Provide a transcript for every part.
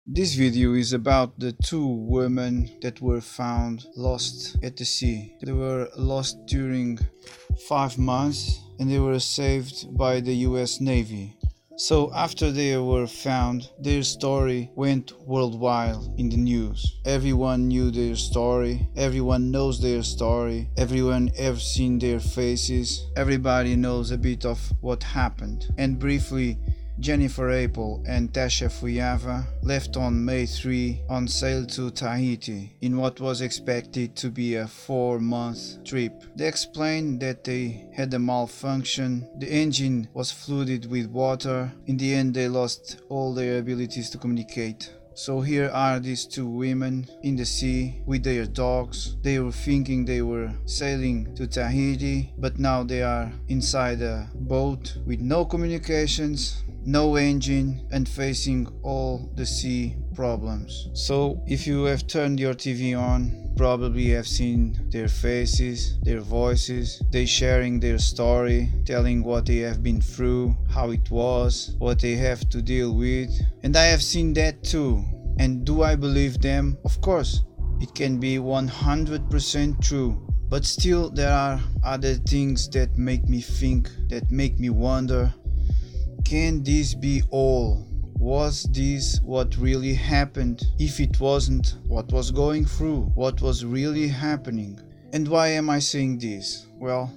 This video is about the two women that were found lost at the sea. They were lost during 5 months and they were saved by the US Navy. So after they were found, their story went worldwide in the news. Everyone knew their story, everyone knows their story, everyone have seen their faces, everybody knows a bit of what happened. And briefly, Jennifer Appel and Tasha Fuiava left on May 3 on sail to Tahiti in what was expected to be a 4-month trip. They explained that they had a malfunction, the engine was flooded with water. In the end, they lost all their abilities to communicate. So here are these two women in the sea with their dogs. They were thinking they were sailing to Tahiti, but now they are inside a boat with no communications, no engine, and facing all the sea problems. So if you have turned your TV on, probably have seen their faces, their voices, they sharing their story, telling what they have been through, how it was, what they have to deal with. And I have seen that too. And do I believe them? Of course, it can be 100% true. But still there are other things that make me think, that make me wonder, can this be all? Was this what really happened? If it wasn't, what was going through? What was really happening? And why am I saying this? Well,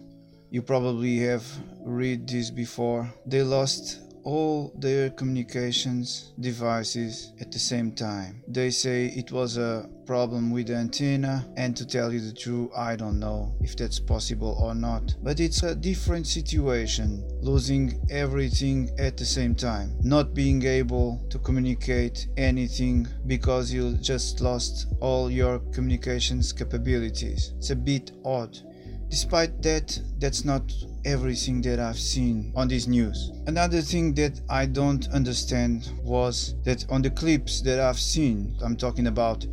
you probably have read this before. They lost all their communications devices at the same time. They say it was a problem with the antenna, and to tell you the truth, I don't know if that's possible or not. But it's a different situation, losing everything at the same time, not being able to communicate anything because you just lost all your communications capabilities. It's a bit odd. Despite that, that's not everything that I've seen on this news. Another thing that I don't understand was that on the clips that I've seen, I'm talking about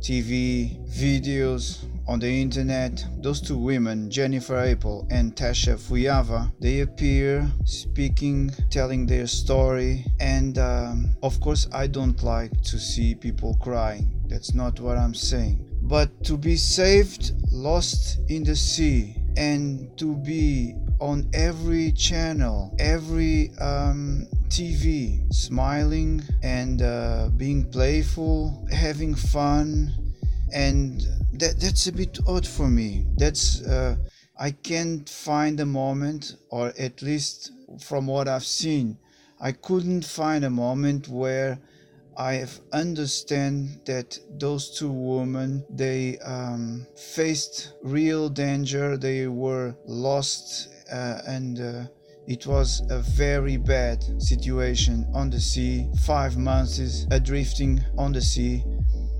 TV, videos, on the internet, those two women, Jennifer Appel and Tasha Fuiava, they appear speaking, telling their story, and of course I don't like to see people crying. That's not what I'm saying. But to be saved, lost in the sea, and to be on every channel, every TV, smiling and being playful, having fun, and that's a bit odd for me. That's I can't find a moment, or at least from what I've seen, I couldn't find a moment where I understand that those two women, they faced real danger. They were lost and it was a very bad situation on the sea. 5 months adrifting on the sea.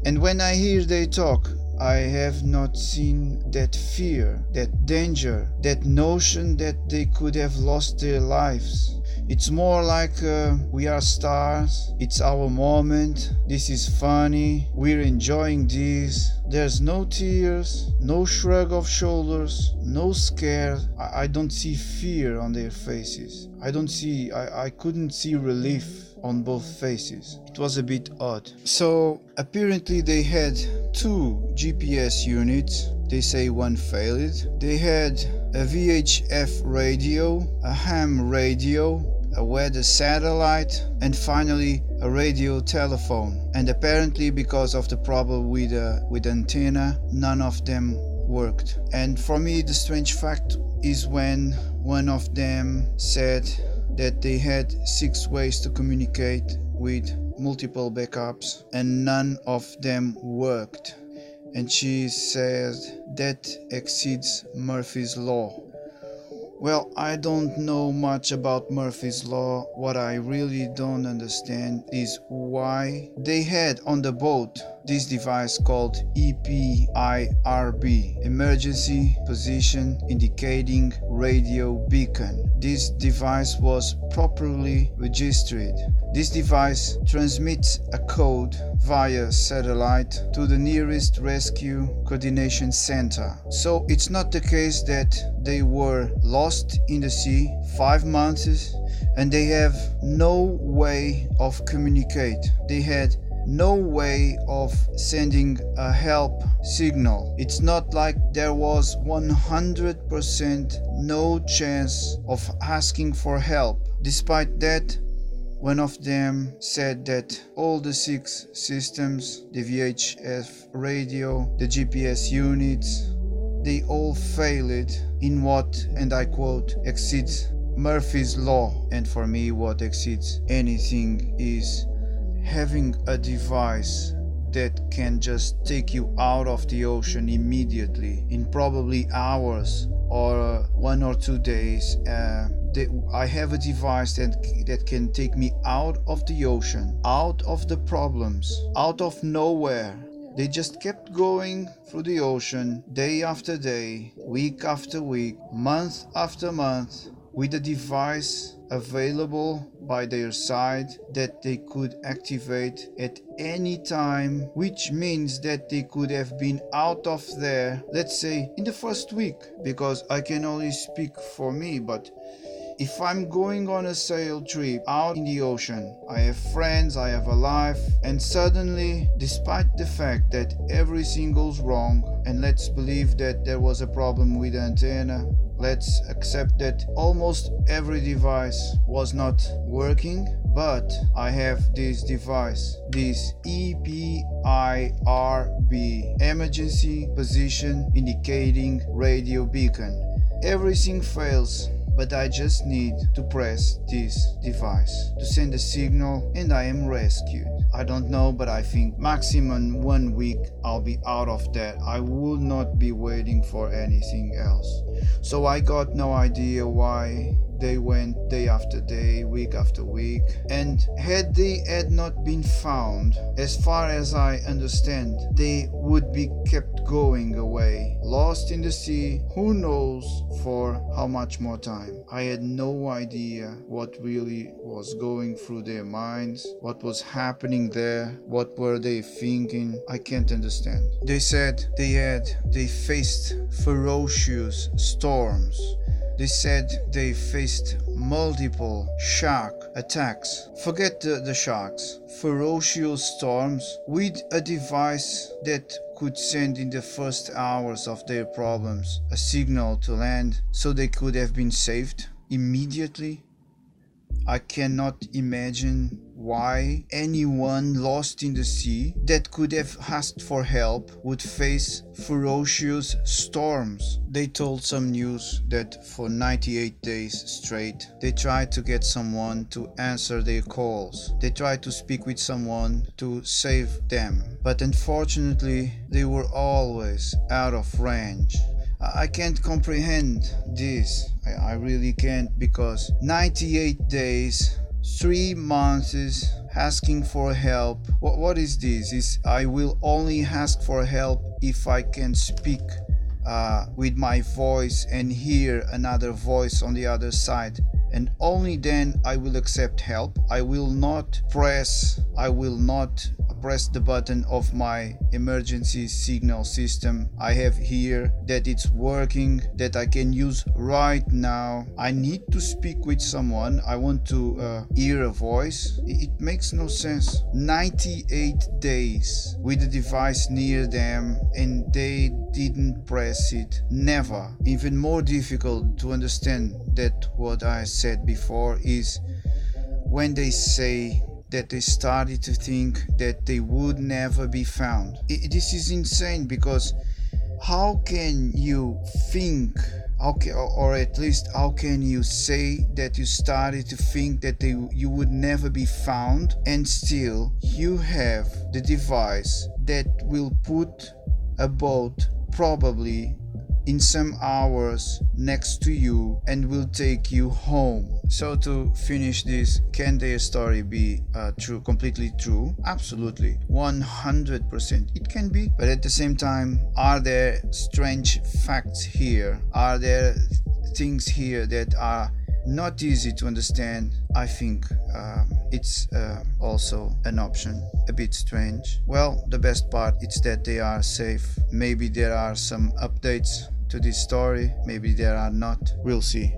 And when I hear they talk, I have not seen that fear, that danger, that notion that they could have lost their lives. It's more like we are stars, it's our moment, this is funny, we're enjoying this. There's no tears, no shrug of shoulders, no scare. I don't see fear on their faces. I couldn't see relief on both faces. It was a bit odd. So apparently they had 2 GPS units. They say one failed. They had a VHF radio, a ham radio, a weather satellite, and finally a radio telephone. And apparently because of the problem with antenna, none of them worked. And for me the strange fact is when one of them said that they had 6 ways to communicate with multiple backups and none of them worked. And she says that exceeds Murphy's Law. Well, I don't know much about Murphy's Law. What I really don't understand is why they had on the boat this device called EPIRB, Emergency Position Indicating Radio Beacon. This device was properly registered. This device transmits a code via satellite to the nearest rescue coordination center. So it's not the case that they were lost in the sea 5 months and they have no way of communicate. They had no way of sending a help signal. It's not like there was 100% no chance of asking for help. Despite that, one of them said that all the 6 systems, the VHF radio, the GPS units, they all failed in what, and I quote, exceeds Murphy's Law. And for me, what exceeds anything is having a device that can just take you out of the ocean immediately in probably hours or 1 or 2 days. I have a device that can take me out of the ocean, out of the problems, out of nowhere. They just kept going through the ocean day after day, week after week, month after month, with a device available by their side that they could activate at any time, which means that they could have been out of there, let's say, in the first week, because I can only speak for me, but if I'm going on a sail trip out in the ocean, I have friends, I have a life, and suddenly, despite the fact that everything goes wrong, and let's believe that there was a problem with the antenna, let's accept that almost every device was not working, but I have this device, this EPIRB, Emergency Position Indicating Radio Beacon. Everything fails, but I just need to press this device to send a signal and I am rescued. I don't know, but I think maximum 1 week I'll be out of that. I will not be waiting for anything else. So I got no idea why they went day after day, week after week, and had they had not been found, as far as I understand, they would be kept going away, lost in the sea, who knows for how much more time. I had no idea what really was going through their minds, what was happening there, what were they thinking. I can't understand. They said they faced ferocious storms. They said they faced multiple shark attacks. Forget the sharks. Ferocious storms with a device that could send in the first hours of their problems a signal to land so they could have been saved immediately. I cannot imagine why anyone lost in the sea that could have asked for help would face ferocious storms. They told some news that for 98 days straight they tried to get someone to answer their calls. They tried to speak with someone to save them, but unfortunately they were always out of range. I can't comprehend this. I really can't, because 98 days, 3 months asking for help. What is this? Is I will only ask for help if I can speak with my voice and hear another voice on the other side, and only then I will accept help. I will not press the button of my emergency signal system I have here, that it's working, that I can use right now. I need to speak with someone. I want to hear a voice. It makes no sense. 98 days with the device near them and they didn't press it. Never. Even more difficult to understand that what I said before is when they say that they started to think that they would never be found. This is insane, because how can you think, or at least how can you say that you started to think that you would never be found, and still you have the device that will put a boat probably in some hours next to you and will take you home. So to finish this, can their story be true, completely true? Absolutely, 100% it can be. But at the same time, are there strange facts here? Are there things here that are not easy to understand? I think it's also an option. A bit strange. Well, the best part is that they are safe. Maybe there are some updates to this story, maybe there are not. We'll see.